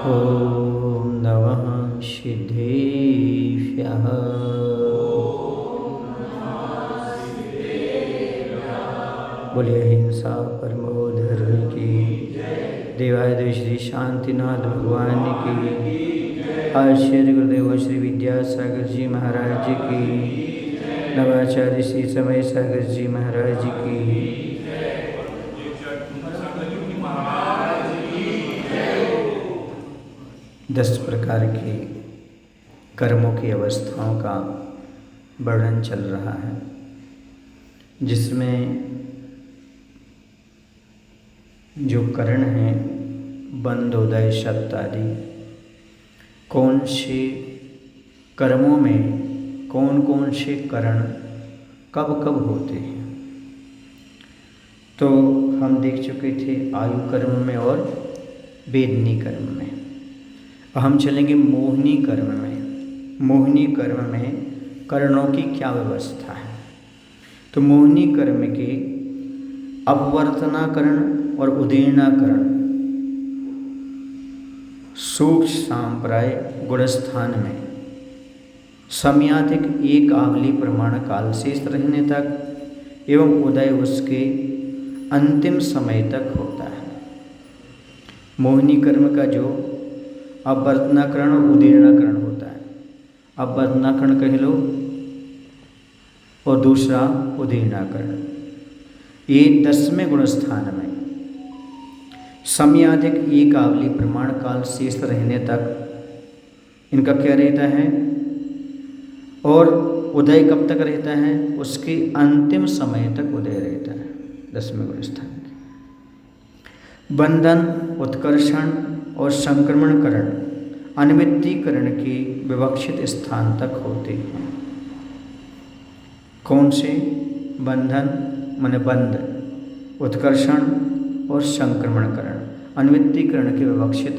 ॐ नमः सिद्धेभ्यः। बोलिए हिंसा परमो धर्म की, देवादेव श्री शांतिनाथ भगवान की, आचार्य गुरुदेव श्री विद्यासागर जी महाराज की, नवाचार्य श्री समय सागर जी महाराज की। 10 प्रकार के कर्मों की अवस्थाओं का वर्णन चल रहा है, जिसमें जो करण हैं बंध उदय शब्द आदि, कौन से कर्मों में कौन कौन से करण कब कब होते हैं, तो हम देख चुके थे आयु कर्म में और वेदनी कर्म में। हम चलेंगे मोहिनी कर्म में। मोहिनी कर्म में करणों की क्या व्यवस्था है, तो मोहिनी कर्म के अपवर्तनाकरण और उदीर्णाकरण सूक्ष्म सांप्राय गुणस्थान में समयाधिक एक आवली प्रमाण काल शेष रहने तक एवं उदय उसके अंतिम समय तक होता है। मोहिनी कर्म का जो अपवर्तनाकरण और उदीर्णाकरण होता है, अपवर्तनाकरण कह लो और दूसरा उदीर्णाकरण, ये 10वें गुणस्थान में समयाधिक एक आवली प्रमाण काल शेष रहने तक इनका क्या रहता है, और उदय कब तक रहता है, उसके अंतिम समय तक उदय रहता है 10वें गुणस्थान के। बंधन, उत्कर्षण और संक्रमणकरण अनिमित्तीकरण के विवक्षित स्थान तक होते हैं। कौन से? बंधन माने बंध, उत्कर्षण और संक्रमणकरण अनिमित्तीकरण के विवक्षित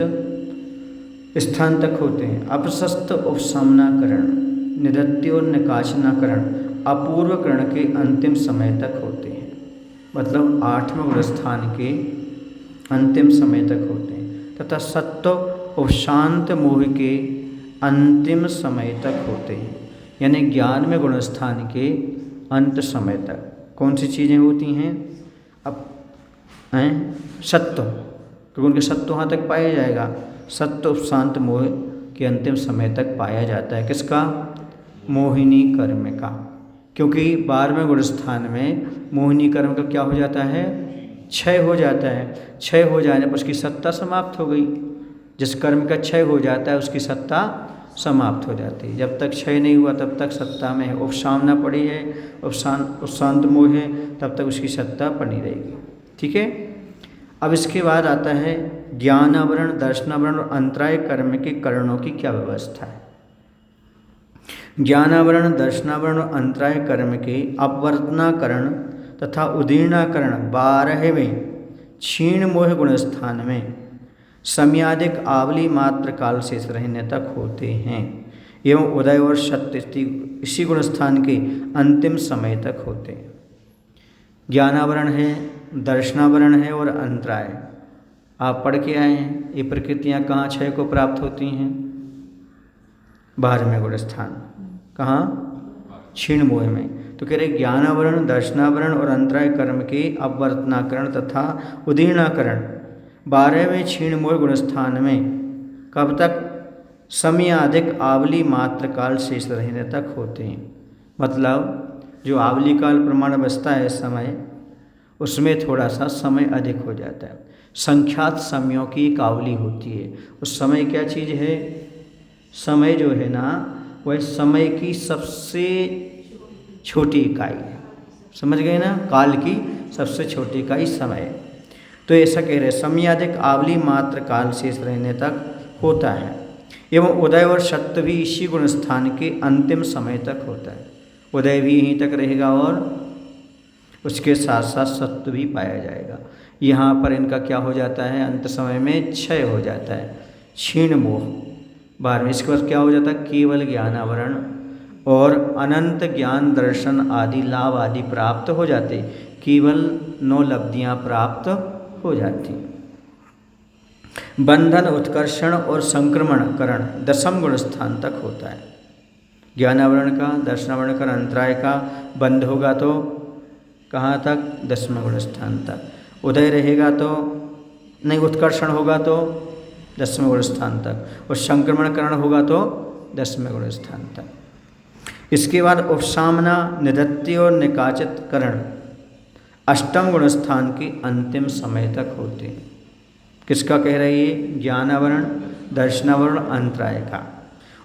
स्थान तक होते हैं। अपसस्त उपशमनाकरण, निदत्ति और निकाशनाकरण अपूर्वकरण के अंतिम समय तक होते हैं, मतलब 8वें गुणस्थान के अंतिम समय तक होते हैं। तथा सत्व उपशांत मोह के अंतिम समय तक होते हैं, यानी 11वें गुणस्थान के अंत समय तक कौन सी चीज़ें होती हैं? अब सत्व, क्योंकि उनके सत्व वहाँ तक पाया जाएगा। सत्व उपशांत मोह के अंतिम समय तक पाया जाता है। किसका? मोहिनी कर्म का, क्योंकि 12वें गुणस्थान में मोहिनी कर्म का क्या हो जाता है? क्षय हो जाता है। क्षय हो जाने पर उसकी सत्ता समाप्त हो गई। जिस कर्म का क्षय हो जाता है उसकी सत्ता समाप्त हो जाती है। जब तक क्षय नहीं हुआ तब तक सत्ता में उपशामना पड़ी है, उपशांत मोह है, तब तक उसकी सत्ता बनी रहेगी। ठीक है। अब इसके बाद आता है ज्ञानावरण, दर्शनावरण और अंतराय कर्म के करणों की क्या व्यवस्था है। ज्ञानावरण, दर्शनावरण और अंतराय कर्म के अपवर्तनाकरण तथा उदीर्णाकरण 12वें क्षीण मोह गुणस्थान में समयाधिक आवली मात्र काल शेष रहने तक होते हैं एवं उदय और सत्य इसी गुणस्थान के अंतिम समय तक होते हैं। ज्ञानावरण है, दर्शनावरण है और अंतराय आप पढ़ के आए हैं। ये प्रकृतियाँ कहाँ क्षय को प्राप्त होती हैं? 12वें गुणस्थान। कहाँ? क्षीण मोह में। तो कह रहे ज्ञानावरण, दर्शनावरण और अंतराय कर्म के अपवर्तनाकरण तथा उदीर्णाकरण 12वें क्षीण मोह गुणस्थान में कब तक? समयाधिक आवली मात्र काल शेष रहने तक होते हैं। मतलब जो आवली काल प्रमाण बचता है समय, उसमें थोड़ा सा समय अधिक हो जाता है। संख्यात समयों की एक आवली होती है। उस समय क्या चीज़ है? समय जो है ना, वह समय की सबसे छोटी इकाई है। समझ गए ना? काल की सबसे छोटी इकाई समय। तो ऐसा कह रहे समयाधिक आवली मात्र काल शेष रहने तक होता है एवं उदय और सत्य भी इसी गुणस्थान के अंतिम समय तक होता है। उदय भी यहीं तक रहेगा और उसके साथ साथ सत्य भी पाया जाएगा। यहाँ पर इनका क्या हो जाता है? अंत समय में क्षय हो जाता है, क्षीण मोह 12वें। इसके बाद क्या हो जाता है? केवल ज्ञानावरण और अनंत ज्ञान, दर्शन आदि लाभ आदि प्राप्त हो जाते, केवल 9 लब्धियाँ प्राप्त हो जाती। बंधन, उत्कर्षण और संक्रमणकरण 10वें गुण स्थान तक होता है। ज्ञानावरण का, दर्शनावरण का, अंतराय का बंध होगा तो कहाँ तक? 10वें गुण स्थान तक। उदय रहेगा तो नहीं, उत्कर्षण होगा तो 10वें गुण स्थान तक, और संक्रमणकरण होगा तो 10वें गुण स्थान तक। इसके बाद उपसामना, निधत्ति और निकाचित करण 8वें गुण स्थान की अंतिम समय तक होते हैं। किसका कह रही है? ज्ञानावरण, दर्शनावरण, अंतराय का।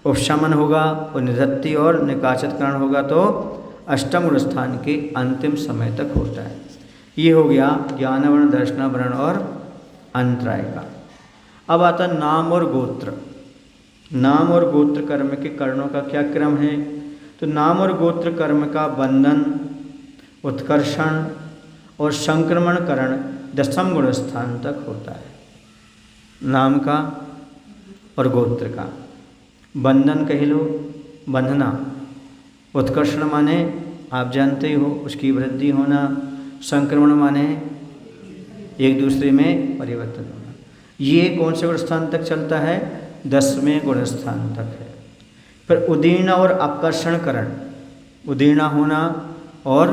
उपशमन होगा और निधत्ति और निकाचितकरण होगा तो 8वें गुण स्थान के अंतिम समय तक होता है। ये हो गया ज्ञानावरण, दर्शनावरण और अंतराय का। अब आता नाम और गोत्र। नाम और गोत्र कर्म के करणों का क्या क्रम है? तो नाम और गोत्र कर्म का बंधन, उत्कर्षण और संक्रमणकरण 10वें गुण स्थान तक होता है। नाम का और गोत्र का बंधन कह लो, बंधना। उत्कर्षण माने आप जानते हो उसकी वृद्धि होना। संक्रमण माने एक दूसरे में परिवर्तन होना। ये कौन से गुण स्थान तक चलता है? 10वें गुण स्थान तक है। फिर उदीर्ण और अपकर्षणकरण, उदीर्ण होना और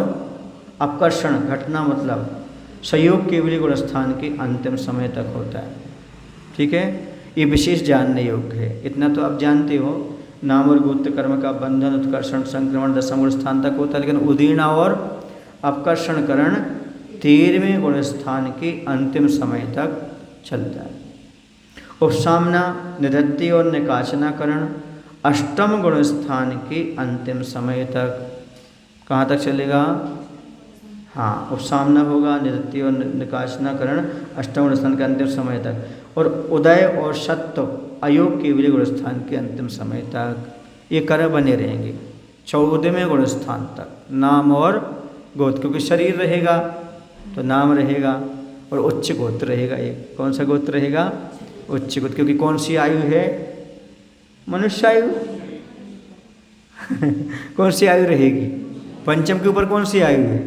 अपकर्षण घटना, मतलब संयोग केवली गुण स्थान के अंतिम समय तक होता है। ठीक है, ये विशेष जानने योग्य है। इतना तो आप जानते हो, नाम और गोत्र कर्म का बंधन, उत्कर्षण, संक्रमण 10वें गुण स्थान तक होता है, लेकिन उदीर्ण और अपकर्षणकरण 13वें गुण स्थान के अंतिम समय तक चलता है। उपसामना, निधत्ति और निकाचनाकरण 8वें गुण स्थान के अंतिम समय तक। कहाँ तक चलेगा? हाँ, उपसामना होगा, निधत्ति और निकाचनाकरण 8वें गुण स्थान के अंतिम समय तक, और उदय और सत्व अयोग केवली गुण स्थान के अंतिम समय तक ये कर बने रहेंगे 14वें गुण स्थान तक। नाम और गोत्र, क्योंकि शरीर रहेगा तो नाम रहेगा और उच्च गोत्र रहेगा। एक कौन सा गोत्र रहेगा? उच्च गोत्र, क्योंकि कौन सी आयु है? मनुष्य आयु। कौन सी आयु रहेगी? पंचम के ऊपर कौन सी आयु है?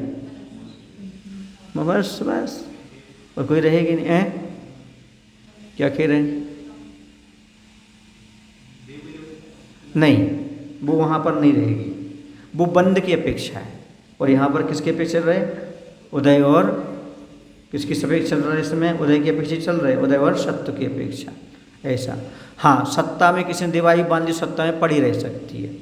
बस बस, और कोई रहेगी नहीं है? क्या कह रहे हैं? नहीं, वो वहाँ पर नहीं रहेगी, वो बंद की अपेक्षा है। और यहाँ पर किसकी अपेक्षा चल रहे? उदय और किसकी अपेक्षा चल रहा है? इसमें उदय की अपेक्षा चल रहे, उदय और सत्व की अपेक्षा। ऐसा, हाँ, सत्ता में किसी ने दिवाई बांध दी, सत्ता में पड़ी रह सकती है।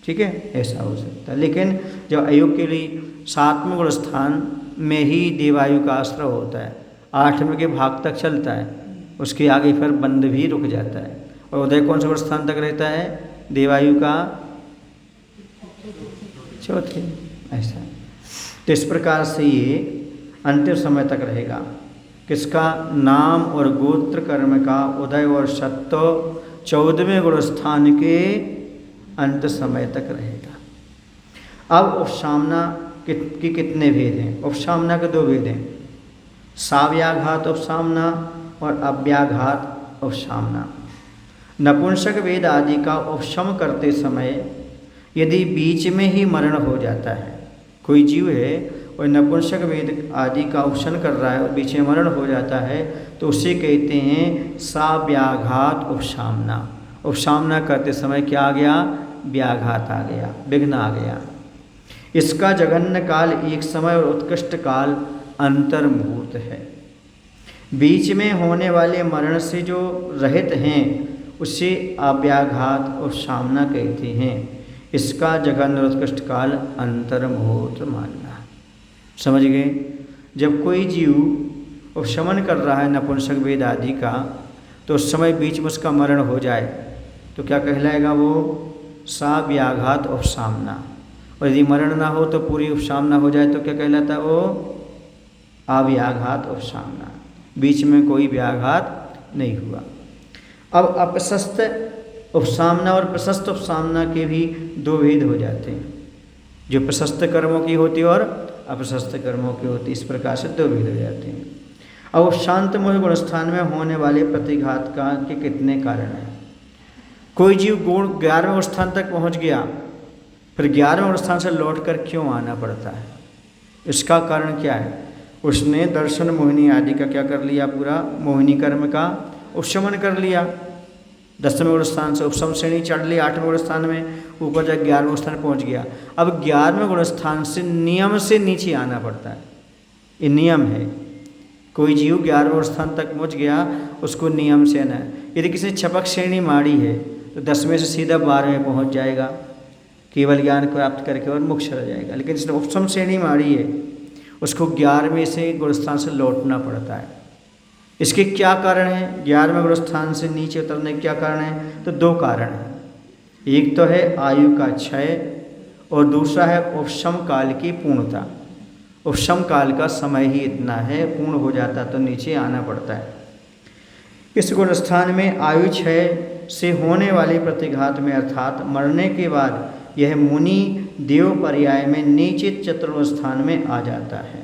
ठीक है, ऐसा हो सकता है। लेकिन जब अयोग के लिए 7वें गुण स्थान में ही देवायु का आश्रय होता है, 8वें के भाग तक चलता है, उसके आगे फिर बंद भी रुक जाता है। और उदय कौन से गुण स्थान तक रहता है? देवायु का 4थे। ऐसा, तो इस प्रकार से ये अंतिम समय तक रहेगा। किसका? नाम और गोत्र कर्म का उदय और सत्व 14वें गुण स्थान के अंत समय तक रहेगा। अब उपसामना की कितने भेद हैं? उपसामना के 2 भेद हैं, साव्याघात उपसामना और अव्याघात उपसामना। नपुंसक वेद आदि का उपशम करते समय यदि बीच में ही मरण हो जाता है, कोई जीव है और नपुंसक वेद आदि का उपशन कर रहा है और बीच में मरण हो जाता है, तो उसे कहते हैं साव्याघात उपसामना। उपसामना करते समय क्या आ गया? व्याघात आ गया, विघ्न आ गया। इसका जघन्य काल एक समय और उत्कृष्ट काल अंतर मुहूर्त है। बीच में होने वाले मरण से जो रहित हैं उसे अव्याघात उपसामना कहते हैं। इसका जघन्य और उत्कृष्ट काल अंतर मुहूर्त मानना। समझ गए? जब कोई जीव उपशमन कर रहा है नपुंसक वेद आदि का, तो उस समय बीच में उसका मरण हो जाए तो क्या कहलाएगा? वो साव्याघात उपसामना। और यदि मरण ना हो तो पूरी उपसामना हो जाए तो क्या कहलाता है? वो अव्याघात उपसामना। बीच में कोई व्याघात नहीं हुआ। अब अप्रशस्त उपसामना और प्रशस्त उपसामना के भी 2 भेद हो जाते हैं, जो प्रशस्त कर्मों की होती और अप्रशस्त कर्मों की होती। इस प्रकार से 2 भेद हो जाते हैं। अब शांत मूल गुण स्थान में होने वाले प्रतिघात का के कितने कारण हैं? कोई जीव गुण 11वें स्थान तक पहुंच गया, फिर 11वें स्थान से लौटकर क्यों आना पड़ता है? इसका कारण क्या है? उसने दर्शन मोहिनी आदि का क्या कर लिया? पूरा मोहिनी कर्म का उपशमन कर लिया, 10वें गुण स्थान से उपशम श्रेणी चढ़ ली 8वें गुण स्थान में, ऊपर जाकर 11वें स्थान पहुंच गया। अब 11वें गुण स्थान से नियम से नीचे आना पड़ता है, ये नियम है। कोई जीव 11वें स्थान तक पहुंच गया, उसको नियम से आना है। यदि किसी ने छपक श्रेणी मारी है तो 10वें से सीधा 12वें पहुंच जाएगा, केवल ज्ञान प्राप्त करके और मोक्ष रह जाएगा। लेकिन जिसने उपशम श्रेणी मारी है उसको 11वें से गुण स्थान से लौटना पड़ता है। इसके क्या कारण है? 11वें गुण स्थान से नीचे उतरने के क्या कारण है? तो 2 कारण हैं। एक तो है आयु का क्षय और दूसरा है उपशम काल की पूर्णता। उपशम काल का समय ही इतना है, पूर्ण हो जाता तो नीचे आना पड़ता है। इस गुण स्थान में आयु क्षय से होने वाले प्रतिघात में अर्थात मरने के बाद यह मुनि देव पर्याय में नीचे चतुर्थ स्थान में आ जाता है।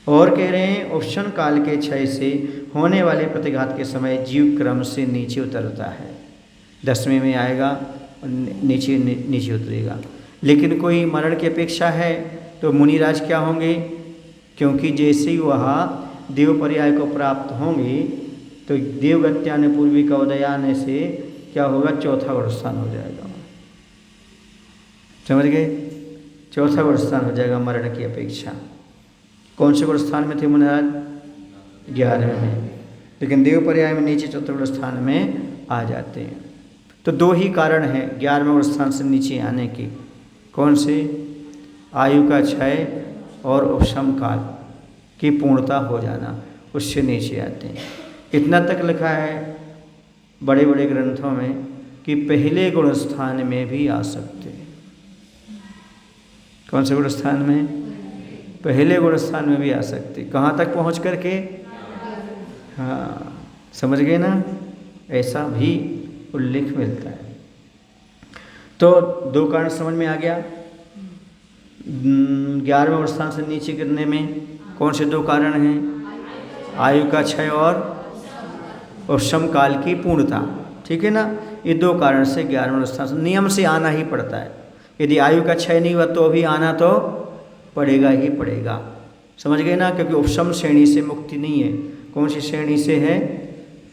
और कह रहे हैं उपशम काल के क्षय से होने वाले प्रतिघात के समय जीव क्रम से नीचे उतरता है, 10वें में आएगा और नीचे उतरेगा। लेकिन कोई मरण की अपेक्षा है तो मुनिराज क्या होंगे? क्योंकि जैसे ही वह देव पर्याय को प्राप्त होंगे तो देवगत्यान पूर्वी का उदय आने से क्या होगा? चौथा गुण स्थान हो जाएगा। समझ गए? चौथा गुण स्थान हो जाएगा मरण की अपेक्षा। कौन से गुण स्थान में थे मुनिराज? 11वें में। लेकिन देव पर्याय में नीचे चौथे गुण स्थान में आ जाते हैं। तो 2 ही कारण हैं 11वें गुण स्थान से नीचे आने की। कौन से? आयु का क्षय और उपशम काल की पूर्णता हो जाना, उससे नीचे आते हैं। इतना तक लिखा है बड़े बड़े ग्रंथों में कि पहले गुण स्थान में भी आ सकते हैं। कौन से गुण स्थान में? पहले गुण स्थान में भी आ सकते। कहाँ तक पहुँच करके? हाँ, समझ गए ना? ऐसा भी उल्लेख मिलता है। तो 2 कारण समझ में आ गया। 11वें गुण स्थान से नीचे गिरने में कौन से 2 कारण हैं? आयु का क्षय और उपशम काल की पूर्णता। ठीक है ना? ये 2 कारण से 11वें गुण स्थान से नियम से आना ही पड़ता है। यदि आयु का क्षय नहीं हुआ तो अभी आना तो पड़ेगा ही पड़ेगा। समझ गए ना? क्योंकि उपशम श्रेणी से मुक्ति नहीं है। कौन सी श्रेणी से है?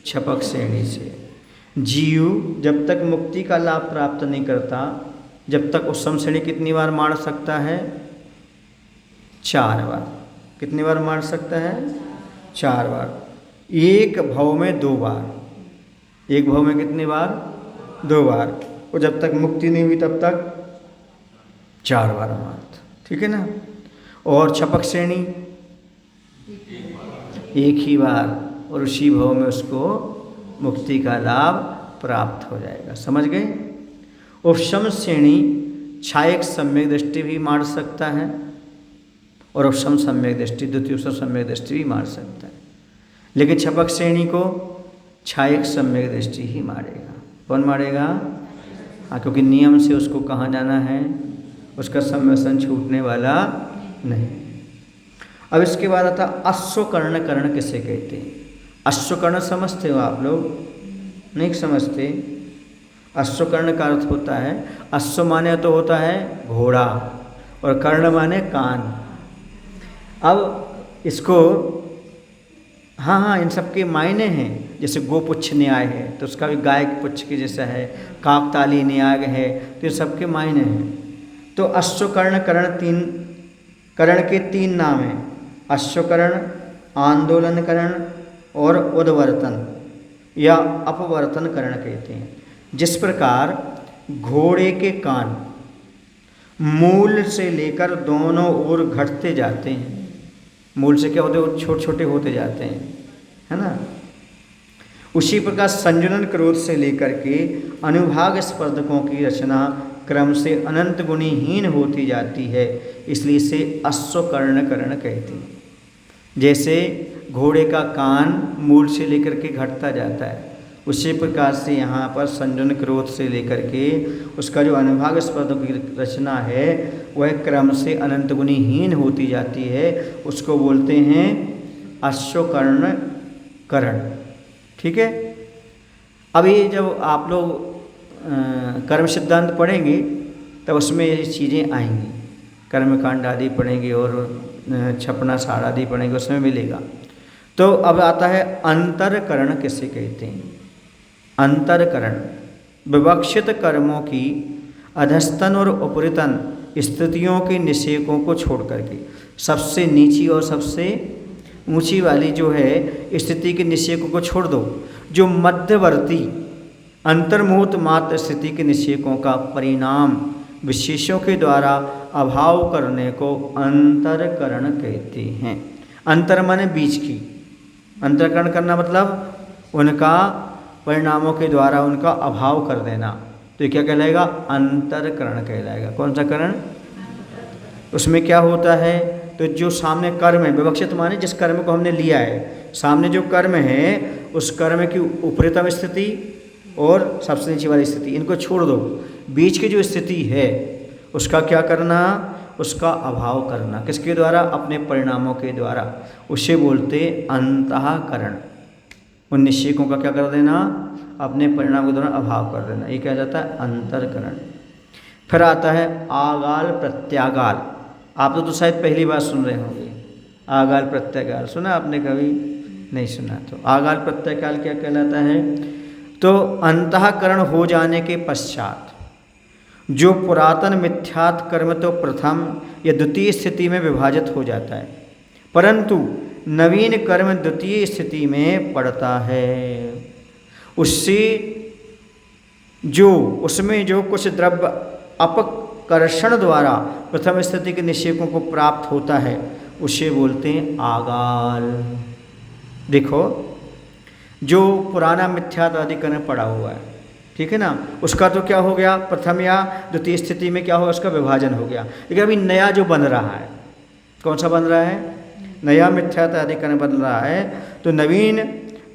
छपक श्रेणी से। जीव जब तक मुक्ति का लाभ प्राप्त नहीं करता, जब तक उपशम श्रेणी कितनी बार मार सकता है? 4 बार। कितनी बार मार सकता है? 4 बार। एक भव में 2 बार। एक भव में कितनी बार? 2 बार। और जब तक मुक्ति नहीं हुई तब तक 4 बार मारता। ठीक है ना? और छपक श्रेणी 1 ही बार, और उसी भव में उसको मुक्ति का लाभ प्राप्त हो जाएगा। समझ गए? उपशम श्रेणी क्षायक सम्यक दृष्टि भी मार सकता है और उपशम सम्यक दृष्टि, द्वितीय उपशम सम्यक दृष्टि भी मार सकता है। लेकिन छपक श्रेणी को क्षायक सम्यक दृष्टि ही मारेगा। कौन मारेगा? हाँ, क्योंकि नियम से उसको कहाँ जाना है? उसका सम्यसन छूटने वाला नहीं। अब इसके बाद आता अश्वकर्ण। कर्ण किसे कहते हैं? अश्वकर्ण समझते हो आप लोग? नहीं समझते? अश्वकर्ण का अर्थ होता है, अश्व माने तो होता है घोड़ा और कर्ण माने कान। अब इसको हाँ, इन सब के मायने हैं। जैसे गोपुच्छ न्याय है तो उसका भी गाय के पुच्छ के जैसा है, काकताली न्याय है, तो ये सबके मायने हैं। तो अश्वकर्ण कर्ण के 3 नाम हैं। अश्वकर्ण, आंदोलनकर्ण और उद्वर्तन या अपवर्तन कर्ण कहते हैं। जिस प्रकार घोड़े के कान मूल से लेकर दोनों ओर घटते जाते हैं, मूल से क्या होते हैं? छोटे छोटे होते जाते हैं, है ना? उसी प्रकार संजुनन क्रोध से लेकर के अनुभाग स्पर्धकों की रचना क्रम से अनंत गुणीहीन होती जाती है, इसलिए इसे अश्वकर्ण कर्ण कहते हैं। जैसे घोड़े का कान मूल से लेकर के घटता जाता है, उसी प्रकार से यहाँ पर संजुन क्रोध से लेकर के उसका जो अनुभाग स्पर्धकों की रचना है वह क्रम से अनंत गुणीहीन होती जाती है। उसको बोलते हैं अश्वकर्ण कर्ण। ठीक है? अभी जब आप लोग कर्म सिद्धांत पढ़ेंगे तब उसमें ये चीज़ें आएंगी। कर्मकांड आदि पढ़ेंगे और छपना सार आदि पढ़ेंगे, उसमें मिलेगा। तो अब आता है अंतरकरण किसे कहते हैं। अंतरकरण विवक्षित कर्मों की अधस्तन और उपरितन स्थितियों के निषेकों को छोड़ करके सबसे नीची और सबसे ऊंची वाली जो है स्थिति के निषेकों को छोड़ दो, जो मध्यवर्ती अंतर्मुहूर्त मात्र स्थिति के निषेकों का परिणाम विशेषों के द्वारा अभाव करने को अंतरकरण कहते हैं। अंतर माने बीच की, अंतरकरण करना मतलब उनका परिणामों के द्वारा उनका अभाव कर देना, तो ये क्या कहलाएगा? अंतरकरण कहलाएगा। कौन सा करण? उसमें क्या होता है, तो जो सामने कर्म है, विवक्षित माने जिस कर्म को हमने लिया है, सामने जो कर्म है उस कर्म की उपरितम स्थिति और सबसे नीचे वाली स्थिति, इनको छोड़ दो। बीच की जो स्थिति है उसका क्या करना? उसका अभाव करना। किसके द्वारा? अपने परिणामों के द्वारा। उसे बोलते अंतःकरण। उन निषेकों का क्या कर देना? अपने परिणाम के द्वारा अभाव कर देना, ये क्या जाता है? अंतरकरण। फिर आता है आगाल प्रत्यागाल। आप तो शायद पहली बार सुन रहे होंगे, आगाल प्रत्यागाल सुना आपने? कभी नहीं सुना। तो आगाल प्रत्यागाल क्या कहलाता है? तो अंतःकरण हो जाने के पश्चात जो पुरातन मिथ्यात् कर्म तो प्रथम या द्वितीय स्थिति में विभाजित हो जाता है, परंतु नवीन कर्म द्वितीय स्थिति में पड़ता है। उससे उसमें जो कुछ द्रव्य अपकर्षण द्वारा प्रथम स्थिति के निषेकों को प्राप्त होता है उसे बोलते हैं आगाल। देखो, जो पुराना मिथ्यात्वादी कर्म पड़ा हुआ है, ठीक है ना, उसका तो क्या हो गया? प्रथम या द्वितीय स्थिति में क्या होगा? उसका विभाजन हो गया। लेकिन अभी नया जो बन रहा है, कौन सा बन रहा है? नया मिथ्यात्वादी कर्म बन रहा है। तो नवीन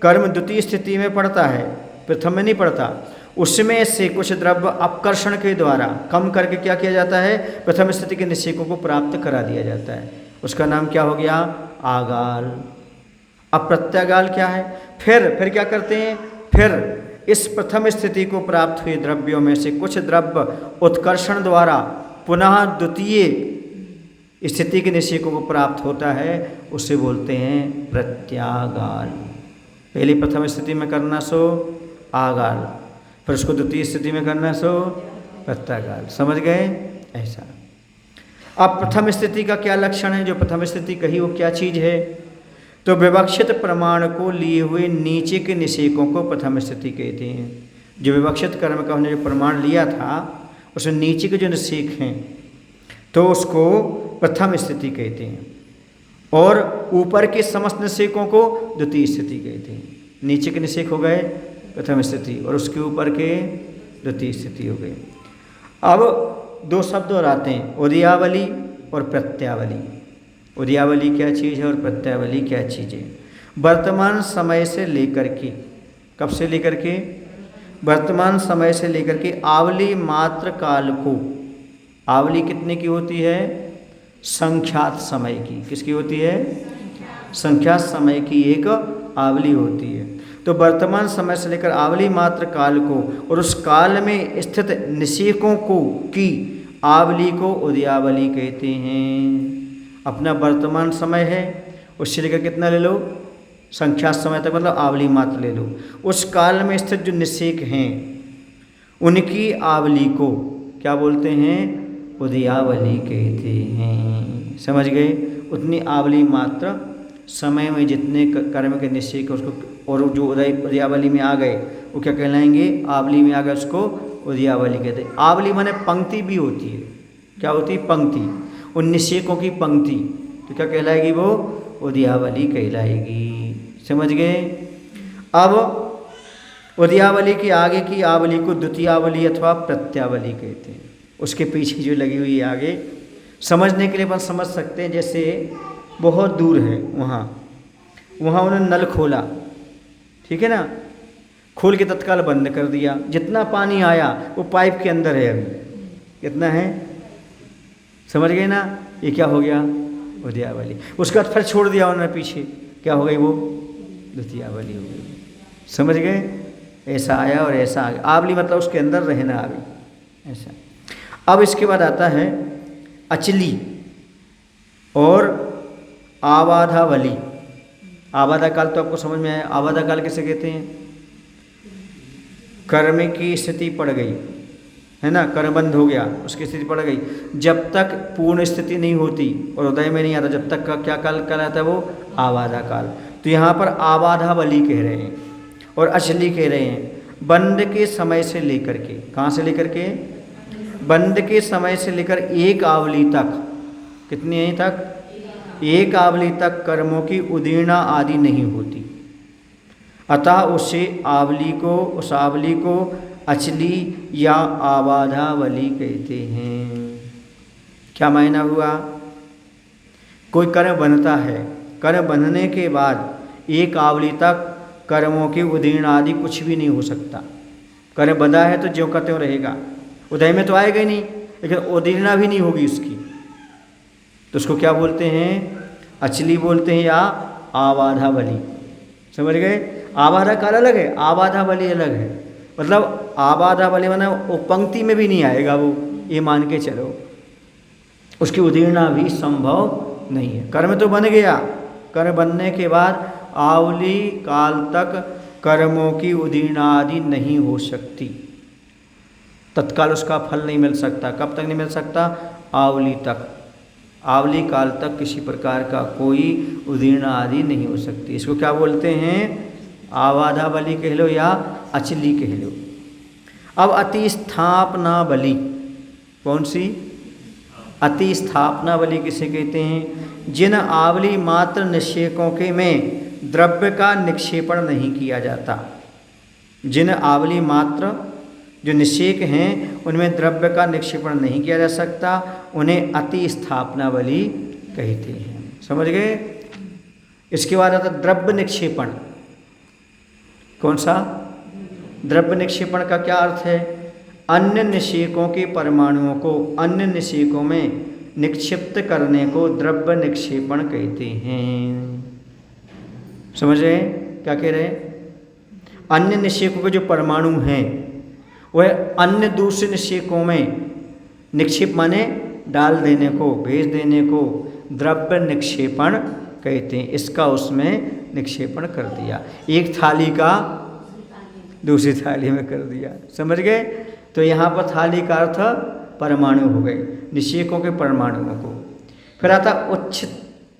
कर्म द्वितीय स्थिति में पड़ता है, प्रथम में नहीं पड़ता। उसमें से कुछ द्रव्य अपकर्षण के द्वारा कम करके क्या किया जाता है? प्रथम स्थिति के निषेकों को प्राप्त करा दिया जाता है। उसका नाम क्या हो गया? आगाल। अब प्रत्यागाल क्या है? फिर क्या करते हैं? फिर इस प्रथम स्थिति को प्राप्त हुए द्रव्यों में से कुछ द्रव्य उत्कर्षण द्वारा पुनः द्वितीय स्थिति के निषेकों को प्राप्त होता है, उसे बोलते हैं प्रत्यागाल। पहली प्रथम स्थिति में करना सो आगाल, फिर उसको द्वितीय स्थिति में करना सो प्रत्यागाल। समझ गए? ऐसा। अब प्रथम स्थिति का क्या लक्षण है? जो प्रथम स्थिति कही वो क्या चीज़ है? तो विवक्षित प्रमाण को लिए हुए नीचे के निषेकों को प्रथम स्थिति कहते हैं। जो विवक्षित कर्म का हमने जो प्रमाण लिया था उसमें नीचे के जो निषेक हैं तो उसको प्रथम स्थिति कहते हैं, और ऊपर के समस्त निषेकों को द्वितीय स्थिति कहते हैं। नीचे के निषेक हो गए प्रथम स्थिति और उसके ऊपर के द्वितीय स्थिति हो गई। अब दो शब्द और आते हैं, उदयावली और प्रत्यावली। उदयावली क्या चीज़ है और प्रत्यावली क्या चीज़ है? वर्तमान समय से लेकर के, कब से लेकर के? वर्तमान समय से लेकर के आवली मात्र काल को। आवली कितने की होती है? संख्यात समय की। किसकी होती है? संख्यात समय की एक आवली होती है। तो वर्तमान समय से लेकर आवली मात्र काल को और उस काल में स्थित निषेकों को की आवली को उदयावली कहते हैं। अपना वर्तमान समय है, उससे लेकर कितना ले लो? संख्यात समय तक, मतलब आवली मात्र ले लो। उस काल में स्थित जो निषेक हैं उनकी आवली को क्या बोलते हैं? उदयावली कहते हैं। समझ गए? उतनी आवली मात्र समय में जितने कर्म के निषेक उसको, और जो उदयावली में आ गए वो क्या कहलाएंगे? आवली में आ गए उसको उदयावली कहते हैं। आवली माने पंक्ति भी होती है। क्या होती है? पंक्ति। उन निषेकों की पंक्ति, तो क्या कहलाएगी? वो उदयावली कहलाएगी। समझ गए? अब उदयावली के आगे की आवली को द्वितीयावली अथवा प्रत्यावली कहते हैं। उसके पीछे जो लगी हुई है आगे, समझने के लिए अपन समझ सकते हैं। जैसे बहुत दूर है, वहाँ उन्होंने नल खोला, ठीक है ना, खोल के तत्काल बंद कर दिया। जितना पानी आया वो पाइप के अंदर है, अभी कितना है? समझ गए ना? ये क्या हो गया? उदयावली। उसके बाद फिर छोड़ दिया उन्होंने पीछे, क्या हो गई? वो द्वितीयावली हो गई। समझ गए? ऐसा आया और ऐसा आ गया। आवली मतलब उसके अंदर रहना अभी, ऐसा। अब इसके बाद आता है अचली और आवाधावली। आबादा काल तो आपको समझ में आया। आबादा काल किसे कहते हैं? कर्म की स्थिति पड़ गई है ना, कर्म बंद हो गया, उसकी स्थिति पड़ गई, जब तक पूर्ण स्थिति नहीं होती और उदय में नहीं आता, जब तक का क्या काल कहलाता है? वो आबादा काल। तो यहाँ पर आबाधा बलि कह रहे हैं और अचली कह रहे हैं। बंद के समय से लेकर के, कहाँ से लेकर के? बंद के समय से लेकर एक आवली तक, कितनी यहीं तक? एक आवली तक कर्मों की उदीर्णा आदि नहीं होती। अतः उस आवली को अचली या आबाधा बलि कहते हैं। क्या मायना हुआ? कोई कर्म बनता है, कर्म बनने के बाद एक आवली तक कर्मों की उदीर्ण आदि कुछ भी नहीं हो सकता। कर्म बंधा है तो ज्यों का त्यों रहेगा, उदय में तो आएगा ही नहीं, लेकिन उदीर्णा भी नहीं होगी उसकी। तो उसको क्या बोलते हैं? अचली बोलते हैं या आबाधा बलि। समझ गए? आबाधा काल अलग है, आबाधा बलि अलग है। मतलब आबाधा बलि माने वो पंक्ति में भी नहीं आएगा, वो ये मान के चलो, उसकी उदीर्णा भी संभव नहीं है। कर्म तो बन गया, कर्म बनने के बाद आवली काल तक कर्मों की उदीर्णा आदि नहीं हो सकती, तत्काल उसका फल नहीं मिल सकता। कब तक नहीं मिल सकता? आवली तक, आवली काल तक किसी प्रकार का कोई उदीर्णा आदि नहीं हो सकती। इसको क्या बोलते हैं? आबाधा बलि कह लो या अचली कह लो। अब अतिस्थापना बलि, कौन सी? अतिस्थापना बलि किसे कहते हैं? जिन आवली मात्र निषेकों के में द्रव्य का निक्षेपण नहीं किया जाता। जिन आवली मात्र जो निषेक हैं उनमें द्रव्य का निक्षेपण नहीं किया जा सकता, उन्हें अतिस्थापना बलि कहते हैं। समझ गए? इसके बाद आता द्रव्य निक्षेपण। कौन सा? द्रव्य निक्षेपण का क्या अर्थ है? अन्य निषेकों के परमाणुओं को अन्य निषेकों में निक्षिप्त करने को द्रव्य निक्षेपण कहते हैं। समझ रहे हैं क्या कह रहे हैं? अन्य निषेकों के जो परमाणु हैं वह अन्य दूसरे निषेकों में निक्षेप माने डाल देने को, भेज देने को द्रव्य निक्षेपण कहते हैं। इसका उसमें निक्षेपण कर दिया, एक थाली का दूसरी थाली में कर दिया। समझ गए? तो यहाँ पर थाली का अर्थ परमाणु हो गए, निषेकों के परमाणुओं को। फिर आता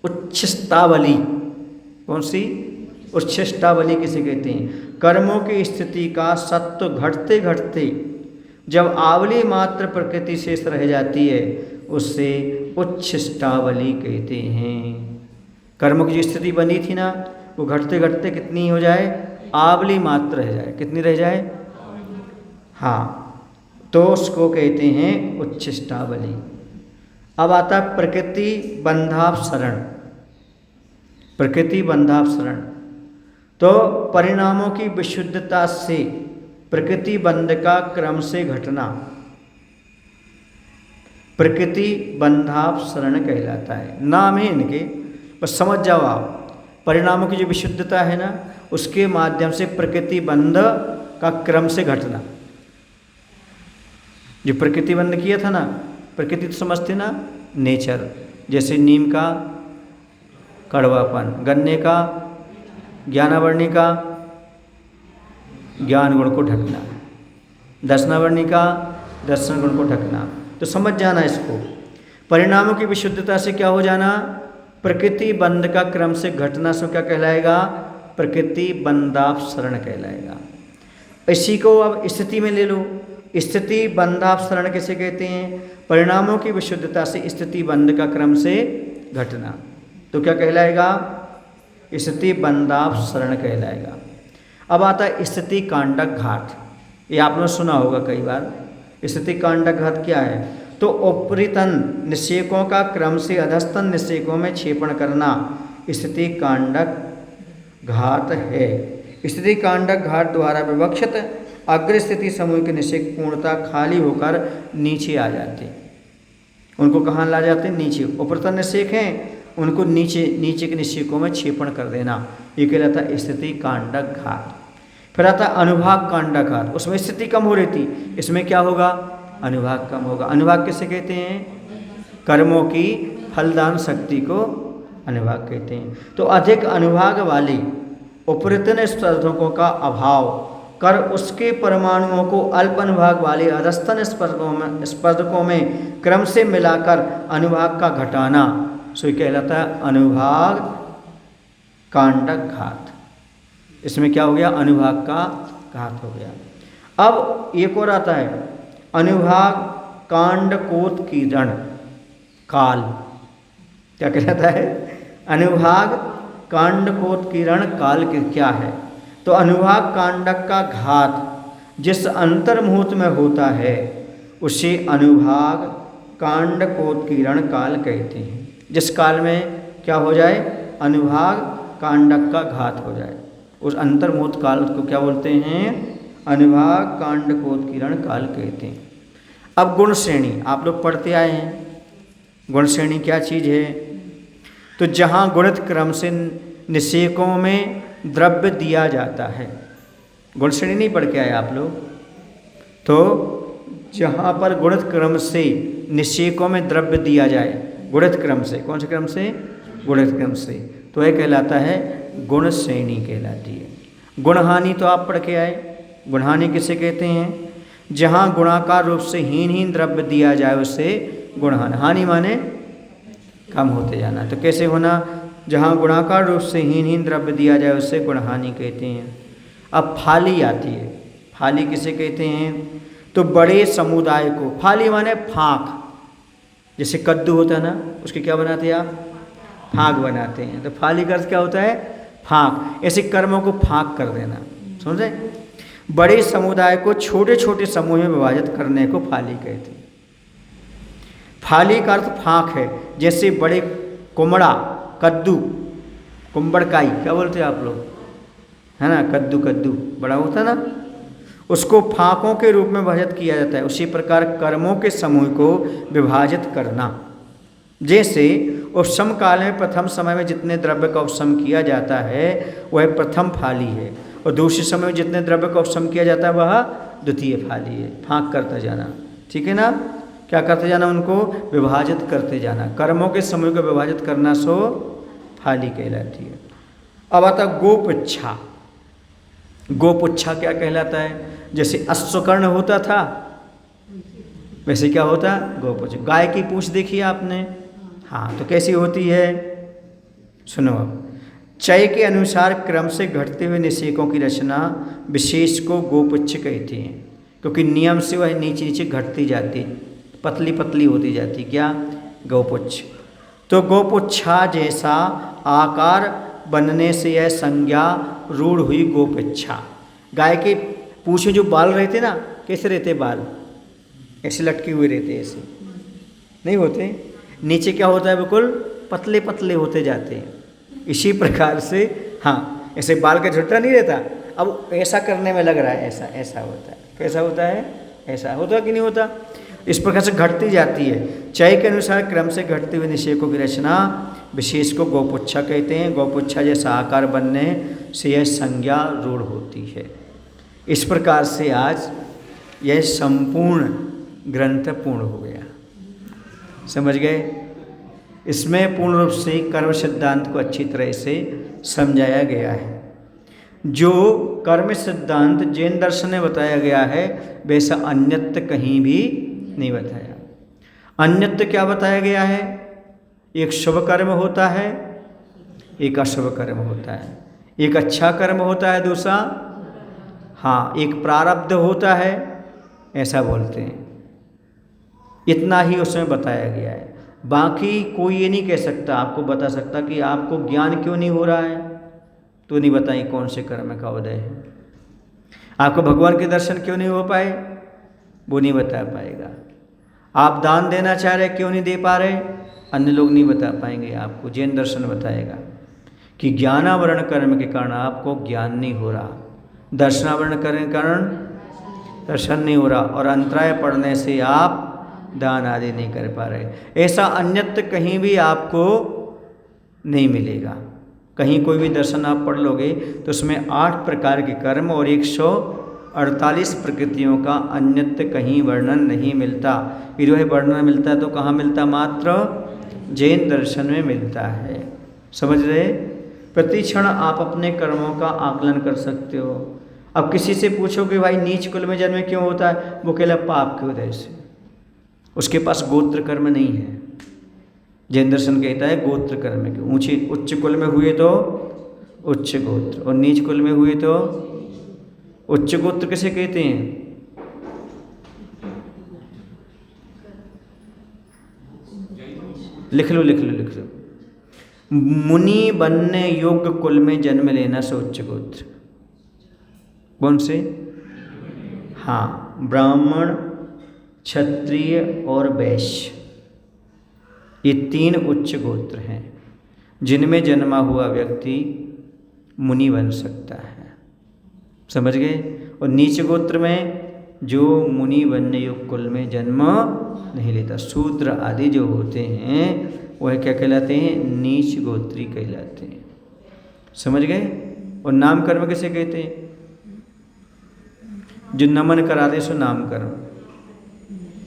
उच्छिष्टावली। कौन सी? उच्छिष्टावली किसे कहते हैं? कर्मों की स्थिति का सत्व घटते घटते जब आवली मात्र प्रकृति शेष रह जाती है, उससे उच्छिष्टावली कहते हैं। कर्मों की जो स्थिति बनी थी ना, वो घटते घटते कितनी हो जाए? आवली मात्र रह जाए। कितनी रह जाए? हाँ, तो उसको कहते हैं उच्छिष्टावली। अब आता प्रकृति बंधापसरण। प्रकृति बंधापसरण तो परिणामों की विशुद्धता से प्रकृति बंध का क्रम से घटना प्रकृति बंधापसरण कहलाता है। नाम है इनके, बस समझ जाओ आप। परिणामों की जो विशुद्धता है ना, उसके माध्यम से प्रकृति बंध का क्रम से घटना। जो प्रकृति बंध किया था ना, प्रकृति तो समझते ना, नेचर, जैसे नीम का कड़वापन, गन्ने का ज्ञानावर्णी का ज्ञान गुण को ढकना, दर्शनावर्णी का दर्शन गुण को ढकना। तो समझ जाना इसको। परिणामों की विशुद्धता से क्या हो जाना? प्रकृति बंध का क्रम से घटना से क्या कहलाएगा? प्रकृति बंधापसरण कहलाएगा। इसी को अब स्थिति में ले लो। स्थिति बंधापसरण किसे कहते हैं? परिणामों की विशुद्धता से स्थिति बंध का क्रम से घटना। तो क्या कहलाएगा? स्थिति बंधापसरण कहलाएगा। अब आता है स्थिति कांडक घात। ये आपने सुना होगा कई बार। स्थिति कांडक घात क्या है? तो उपरितन निषेकों का क्रम से अधस्तन निषेकों में क्षेपण करना स्थिति कांडक घात है। स्थिति कांडक घात द्वारा विवक्षित अग्र स्थिति समूह के निषेक पूर्णता खाली होकर नीचे आ जाते। उनको कहाँ ला जाते? नीचे। उपरितन निषेक हैं, उनको नीचे के निषेकों में क्षेपण कर देना, ये कहलाता है स्थिति कांडक घात। फिर आता अनुभाग कांडक घात। उसमें स्थिति कम हो रही थी, इसमें क्या होगा? अनुभाग कम होगा। अनुभाग किसे कहते हैं? कर्मों की फलदान शक्ति को अनुभाग कहते हैं। तो अधिक अनुभाग वाली उपरितन स्पर्धकों का अभाव कर उसके परमाणुओं को अल्प अनुभाग वाले अधस्तन स्पर्धकों में क्रम से मिलाकर अनुभाग का घटाना सो कहलाता है अनुभाग कांडक घात। इसमें क्या हो गया? अनुभाग का घात हो गया। अब एक और आता है अनुभाग कांडकोत्कीर्ण काल। क्या कहलाता है? अनुभाग कांडकोत्कीर्ण काल क्या है? तो अनुभाग कांडक का घात जिस अंतर्मुहूर्त में होता है उसे अनुभाग कांडकोत्कीर्ण काल कहते हैं। जिस काल में क्या हो जाए? अनुभाग कांडक का घात हो जाए, उस अंतर्मुहूर्त काल को क्या बोलते हैं? अनुभाग कांडकोत्कीर्ण काल कहते हैं। अब गुण श्रेणी आप लोग पढ़ते आए हैं। गुण श्रेणी क्या चीज़ है? तो जहाँ गुणित क्रम से निषेकों में द्रव्य दिया जाता है, गुण श्रेणी नहीं पढ़ के आए आप लोग, तो जहाँ पर गुणित क्रम से निषेकों में द्रव्य दिया जाए, गुणित क्रम से, कौन से क्रम से? गुणित क्रम से, तो यह कहलाता है गुण श्रेणी कहलाती है। गुणहानि तो आप पढ़ के आए। गुणहानि किसे कहते हैं? जहाँ गुणाकार रूप से हीन द्रव्य दिया जाए उसे गुणहानि। हानि माने कम होते जाना, तो कैसे होना? जहाँ गुणाकार रूप से हीन द्रव्य दिया जाए उससे गुणहानि कहते हैं। अब फाली आती है। फाली किसे कहते हैं? तो बड़े समुदाय को, फाली माने फाँक, जैसे कद्दू होता है ना, उसके क्या बनाते हैं आप? फाँक बनाते हैं। तो फाली का अर्थ क्या होता है? फाँक। ऐसे कर्मों को फाँक कर देना, समझे? बड़े समुदाय को छोटे छोटे समूह में विभाजित करने को फाली कहते हैं। फाली का अर्थ फाँक है। जैसे बड़े कुमड़ा, कद्दू, कुंबड़काई क्या बोलते हैं आप लोग, है ना? कद्दू बड़ा होता है ना, उसको फाँकों के रूप में विभाजित किया जाता है। उसी प्रकार कर्मों के समूह को विभाजित करना। जैसे उपशम काल में प्रथम समय में जितने द्रव्य का उपशम किया जाता है वह प्रथम फाली है, और दूसरे समय में जितने द्रव्य का उपशम किया जाता है वह द्वितीय फाली है। फाँक करता जाना, ठीक है ना? क्या करते जाना? उनको विभाजित करते जाना। कर्मों के समूह को विभाजित करना सो फाली कहलाती है। अब आता गोपुच्छा। गोपुच्छा क्या कहलाता है? जैसे अश्वकर्ण होता था वैसे क्या होता? गोपुच्छ। गाय की पूंछ देखी आपने? हाँ, तो कैसी होती है? सुनो अब। चय के अनुसार क्रम से घटते हुए निषेकों की रचना विशेष को गोपुच्छ कहते हैं, क्योंकि नियम से वह नीचे नीचे घटती जाती, पतली पतली होती जाती। क्या? गोपुच्छ। तो गोपुच्छा जैसा आकार बनने से यह संज्ञा रूढ़ हुई गोपुच्छा। गाय के पूँछ में जो बाल रहते ना, कैसे रहते बाल? ऐसे लटके हुए रहते, ऐसे नहीं होते। नीचे क्या होता है? बिल्कुल पतले पतले होते जाते हैं। इसी प्रकार से हाँ, ऐसे बाल का झुट्टा नहीं रहता, अब ऐसा करने में लग रहा है, ऐसा होता है। कैसा होता है? ऐसा होता कि नहीं होता? इस प्रकार से घटती जाती है। चय के अनुसार क्रम से घटते हुए निषेकों की रचना विशेष को गोपुच्छा कहते हैं। गोपुच्छा जैसा आकार बनने से यह संज्ञा रूढ़ होती है। इस प्रकार से आज यह संपूर्ण ग्रंथ पूर्ण हो गया। समझ गए? इसमें पूर्ण रूप से कर्म सिद्धांत को अच्छी तरह से समझाया गया है। जो कर्म सिद्धांत जैन दर्शन में बताया गया है वैसा अन्यत्र कहीं भी नहीं बताया। अन्यत्र क्या बताया गया है? एक शुभ कर्म होता है, एक अशुभ कर्म होता है। एक अच्छा कर्म होता है, दूसरा हाँ एक प्रारब्ध होता है, ऐसा बोलते हैं। इतना ही उसमें बताया गया है। बाकी कोई ये नहीं कह सकता, आपको बता सकता कि आपको ज्ञान क्यों नहीं हो रहा है, तो नहीं बताई कौन से कर्म का उदय है। आपको भगवान के दर्शन क्यों नहीं हो पाए, वो नहीं बता पाएगा। आप दान देना चाह रहे, क्यों नहीं दे पा रहे, अन्य लोग नहीं बता पाएंगे आपको। जैन दर्शन बताएगा कि ज्ञानावरण कर्म के कारण आपको ज्ञान नहीं हो रहा, दर्शनावरण कर्म के कारण दर्शन नहीं हो रहा, और अंतराय पड़ने से आप दान आदि नहीं कर पा रहे। ऐसा अन्यत्र कहीं भी आपको नहीं मिलेगा। कहीं कोई भी दर्शन आप पढ़ लोगे तो उसमें 8 प्रकार के कर्म और 148 प्रकृतियों का अन्यत्र कहीं वर्णन नहीं मिलता। ये जो है वर्णन मिलता है तो कहाँ मिलता? मात्र जैन दर्शन में मिलता है। समझ रहे? प्रति क्षण आप अपने कर्मों का आकलन कर सकते हो। अब किसी से पूछो कि भाई नीच कुल में जन्म क्यों होता है, वो कहला पाप की वजह से। उसके पास गोत्र कर्म नहीं है। जैन दर्शन कहता है गोत्र कर्म के, ऊंचे उच्च कुल में हुए तो उच्च गोत्र, और नीच कुल में हुए तो उच्च गोत्र किसे कहते हैं? लिख लो लिख लो लिख लो। मुनि बनने योग्य कुल में जन्म लेना से उच्च गोत्र। कौन से? हाँ, ब्राह्मण, क्षत्रिय और वैश्य, ये 3 उच्च गोत्र हैं जिनमें जन्मा हुआ व्यक्ति मुनि बन सकता है। समझ गए? और नीच गोत्र में जो मुनि बनने योग्य कुल में जन्म नहीं लेता, शूद्र आदि जो होते हैं वह क्या कहलाते हैं? नीच गोत्री कहलाते हैं। समझ गए? और नाम कर्म किसे कहते हैं? जो नमन करा दे सो नाम कर्म।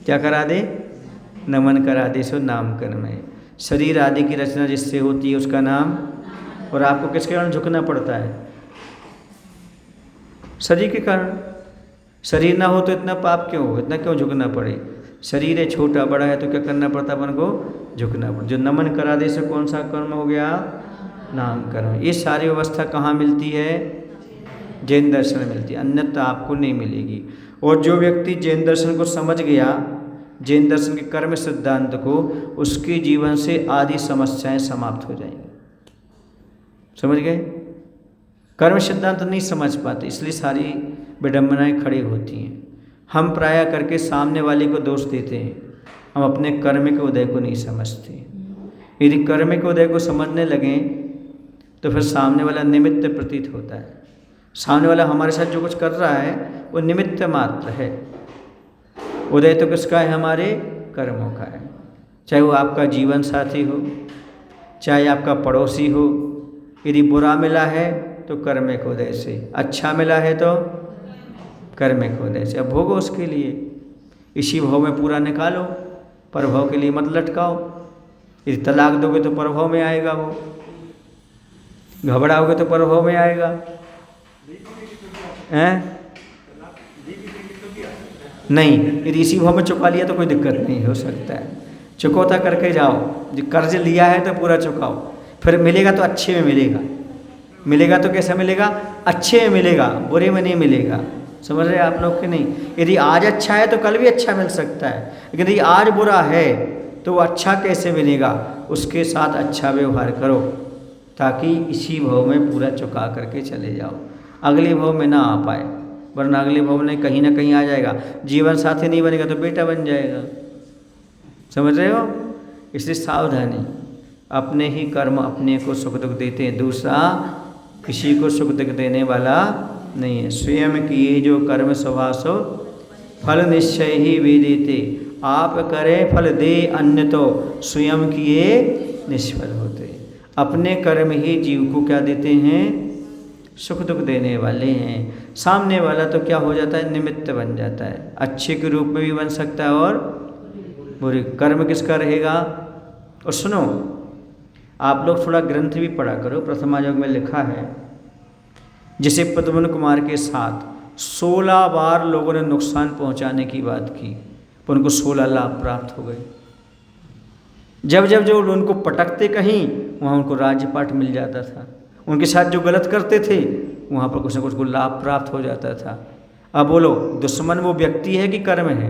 क्या करा दे? नमन करा दे सो नाम कर्म है। शरीर आदि की रचना जिससे होती है उसका नाम। और आपको किसके कारण झुकना पड़ता है? शरीर के कारण। शरीर ना हो तो इतना पाप क्यों हो, इतना क्यों झुकना पड़े? शरीर है छोटा बड़ा है तो क्या करना पड़ता है अपन को? झुकना पड़ता। जो नमन करा दे से कौन सा कर्म हो गया? नाम कर्म। ये सारी व्यवस्था कहाँ मिलती है? जैन दर्शन में मिलती है, अन्यथा आपको नहीं मिलेगी। और जो व्यक्ति जैन दर्शन को समझ गया, जैन दर्शन के कर्म सिद्धांत को, उसके जीवन से आदि समस्याएं समाप्त हो जाएंगी। समझ गए? कर्म सिद्धांत नहीं समझ पाते, इसलिए सारी विडंबनाएं खड़ी होती हैं। हम प्राय करके सामने वाले को दोष देते हैं, हम अपने कर्म के उदय को नहीं समझते। यदि कर्म के उदय को समझने लगें तो फिर सामने वाला निमित्त प्रतीत होता है। सामने वाला हमारे साथ जो कुछ कर रहा है वो निमित्त मात्र है। उदय तो किसका है? हमारे कर्मों का है। चाहे वो आपका जीवन साथी हो, चाहे आपका पड़ोसी हो। यदि बुरा मिला है तो कर्म के उदय से, अच्छा मिला है तो कर्म के उदय से। अब भोगो उसके लिए, इसी भाव में पूरा निकालो, परभाव के लिए मत लटकाओ। यदि तलाक दोगे तो परभाव में आएगा, वो घबराओगे तो परभाव में आएगा। हैं? नहीं, यदि इसी भाव में चुका लिया तो कोई दिक्कत नहीं हो सकता है। चुकौता करके जाओ, जो कर्ज लिया है तो पूरा चुकाओ, फिर मिलेगा तो अच्छे में मिलेगा। मिलेगा तो कैसा मिलेगा? अच्छे में मिलेगा, बुरे में नहीं मिलेगा। समझ रहे आप लोग कि नहीं? यदि आज अच्छा है तो कल भी अच्छा मिल सकता है, लेकिन यदि आज बुरा है तो वो अच्छा कैसे मिलेगा? उसके साथ अच्छा व्यवहार करो ताकि इसी भाव में पूरा चुका करके चले जाओ, अगले भाव में ना आ पाए। वरना अगले भाव में कहीं ना कहीं आ जाएगा। जीवन साथी नहीं बनेगा तो बेटा बन जाएगा। समझ रहे हो? इसलिए सावधानी। अपने ही कर्म अपने को सुख दुख देते हैं, दूसरा किसी को सुख दुख देने वाला नहीं है। स्वयं किए जो कर्म स्वभासो फल निश्चय ही वे देते। आप करें फल दे अन्य तो स्वयं किए निष्फल होते। अपने कर्म ही जीव को क्या देते हैं? सुख दुख देने वाले हैं। सामने वाला तो क्या हो जाता है? निमित्त बन जाता है। अच्छे के रूप में भी बन सकता है और बुरे। कर्म किसका रहेगा? और सुनो, आप लोग थोड़ा ग्रंथ भी पढ़ा करो। प्रथमा योग में लिखा है, जैसे पद्मन कुमार के साथ 16 बार लोगों ने नुकसान पहुंचाने की बात की, पर उनको 16 लाभ प्राप्त हो गए। जब जब जो उनको पटकते कहीं, वहाँ उनको राज्यपाठ मिल जाता था। उनके साथ जो गलत करते थे वहाँ पर कुछ न कुछ को लाभ प्राप्त हो जाता था। अब बोलो, दुश्मन वो व्यक्ति है कि कर्म है?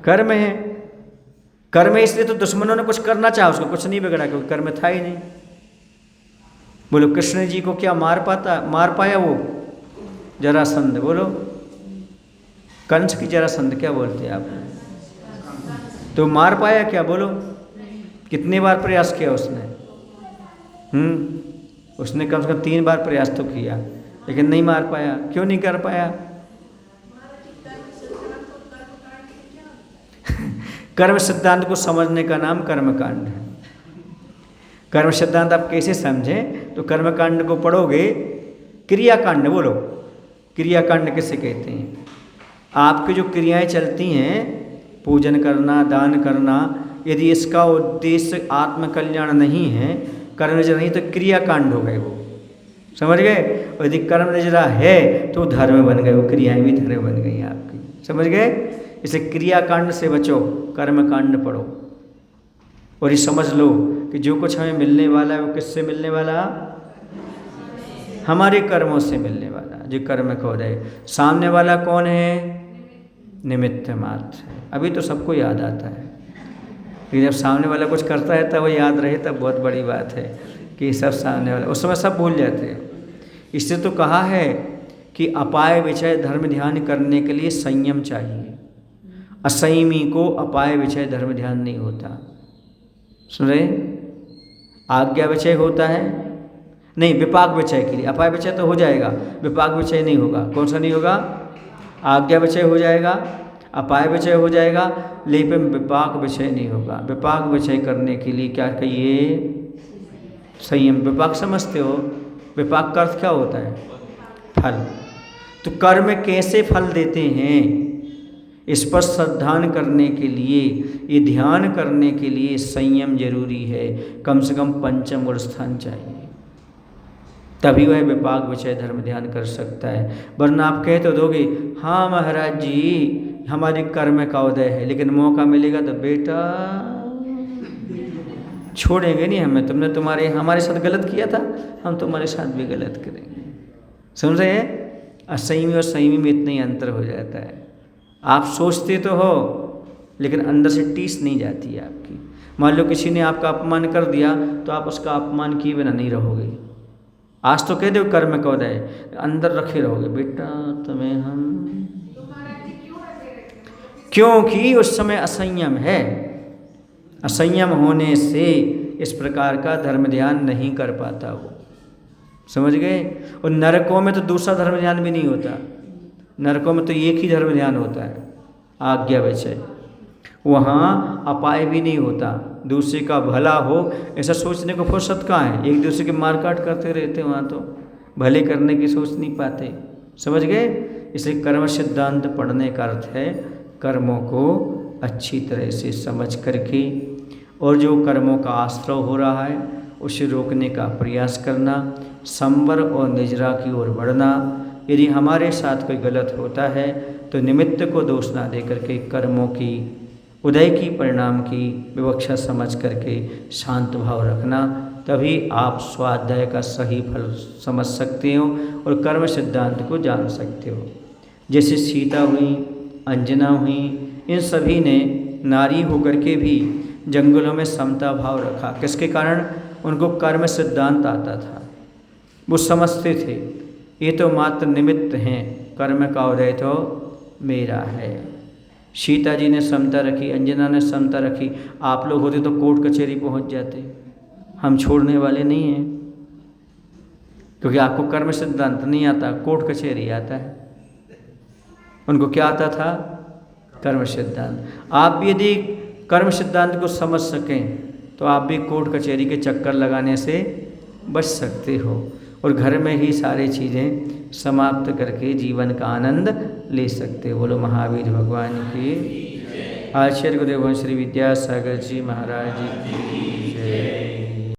कर्म है। कर्म है, इसलिए तो दुश्मनों ने कुछ करना चाहा, उसको कुछ नहीं बिगड़ा क्योंकि कर्म था ही नहीं। बोलो, कृष्ण जी को क्या मार पाया वो जरासंध? बोलो, कंस की जरासंध क्या बोलते हैं आप? तो मार पाया क्या? बोलो, कितने बार प्रयास किया उसने? उसने कम से कम 3 बार प्रयास तो किया, लेकिन नहीं मार पाया। क्यों नहीं कर पाया? कर्म सिद्धांत को समझने का नाम कर्मकांड है। कर्म सिद्धांत आप कैसे समझें? तो कर्मकांड को पढ़ोगे। क्रियाकांड, बोलो, क्रियाकांड किसे कहते हैं? आपकी जो क्रियाएं चलती हैं, पूजन करना, दान करना, यदि इसका उद्देश्य आत्मकल्याण नहीं है, कर्म निजरा नहीं, तो क्रियाकांड हो गए वो, समझ गए। और यदि कर्म निजरा है तो धर्म बन गए, वो क्रियाएं भी धर्म बन गई आपकी, समझ गए। इसे क्रियाकांड से बचो, कर्मकांड पढ़ो। और ये समझ लो कि जो कुछ हमें मिलने वाला है वो किससे मिलने वाला, हमारे कर्मों से मिलने वाला। जो कर्म को रहे, सामने वाला कौन है, निमित्त मात्र है। अभी तो सबको याद आता है, लेकिन जब सामने वाला कुछ करता है तब वो याद रहे, तब बहुत बड़ी बात है कि सब सामने वाला, उस समय सब भूल जाते हैं। इससे तो कहा है कि अपाय विषय धर्म ध्यान करने के लिए संयम चाहिए। असंयमी को अपाय विषय धर्म ध्यान नहीं होता। सुन रहे, आज्ञा विषय होता है, नहीं विपाक विषय के लिए। अपाय विषय तो हो जाएगा, विपाक विषय नहीं होगा। कौन सा नहीं होगा, आज्ञा विषय हो जाएगा, अपाय विषय हो जाएगा, लेकिन विपाक विषय नहीं होगा। विपाक विषय करने के लिए क्या कहिए, संयम। विपाक समझते हो, विपाक का अर्थ क्या होता है, फल। तो कर्म कैसे फल देते हैं, इस पर श्रद्धान करने के लिए, ये ध्यान करने के लिए संयम जरूरी है। कम से कम पंचम गुण स्थान चाहिए, तभी वह विपाक विषय धर्म ध्यान कर सकता है। वरना आप कह तो दोगे, हाँ महाराज जी हमारे कर्म का उदय है, लेकिन मौका मिलेगा तो बेटा छोड़ेंगे नहीं हमें, तुमने तुम्हारे हमारे साथ गलत किया था, हम तुम्हारे साथ भी गलत करेंगे। सुन रहे हैं, असंयमी और संयमी में इतना ही अंतर हो जाता है। आप सोचते तो हो, लेकिन अंदर से टीस नहीं जाती है आपकी। मान लो किसी ने आपका अपमान कर दिया, तो आप उसका अपमान किए बिना नहीं रहोगे। आज तो कह दो कर्म का उदय, अंदर रखे रहोगे, बेटा तुम्हें हम, क्योंकि उस समय असंयम है। असंयम होने से इस प्रकार का धर्म ध्यान नहीं कर पाता वो, समझ गए। और नरकों में तो दूसरा धर्म ध्यान भी नहीं होता, नरकों में तो एक ही धर्म ध्यान होता है, आज्ञा विषय। वहाँ अपाय भी नहीं होता, दूसरे का भला हो ऐसा सोचने को फुर्सत कहाँ है। एक दूसरे के मारकाट करते रहते, वहाँ तो भले करने की सोच नहीं पाते, समझ गए। इसलिए कर्म सिद्धांत पढ़ने का अर्थ है कर्मों को अच्छी तरह से समझ करके, और जो कर्मों का आश्रय हो रहा है उसे रोकने का प्रयास करना, संवर और निजरा की ओर बढ़ना। यदि हमारे साथ कोई गलत होता है तो निमित्त को दोष ना दे करके कर्मों की उदय की परिणाम की विवक्षा समझ करके शांत भाव रखना, तभी आप स्वाध्याय का सही फल समझ सकते हो और कर्म सिद्धांत को जान सकते हो। जैसे सीता हुई, अंजना हुई, इन सभी ने नारी होकर के भी जंगलों में समता भाव रखा। किसके कारण, उनको कर्म सिद्धांत आता था, वो समझते थे ये तो मात्र निमित्त हैं, कर्म का उदय तो मेरा है। सीता जी ने समता रखी, अंजना ने समता रखी। आप लोग होते तो कोर्ट कचहरी पहुंच जाते, हम छोड़ने वाले नहीं हैं, क्योंकि आपको कर्म सिद्धांत नहीं आता, कोर्ट कचहरी आता है। उनको क्या आता था, कर्म सिद्धांत। आप भी यदि कर्म सिद्धांत को समझ सकें तो आप भी कोर्ट कचहरी के चक्कर लगाने से बच सकते हो और घर में ही सारी चीज़ें समाप्त करके जीवन का आनंद ले सकते हो। बोलो महावीर भगवान की। आचार्य गुरुदेव श्री विद्यासागर जी महाराज जी की जय।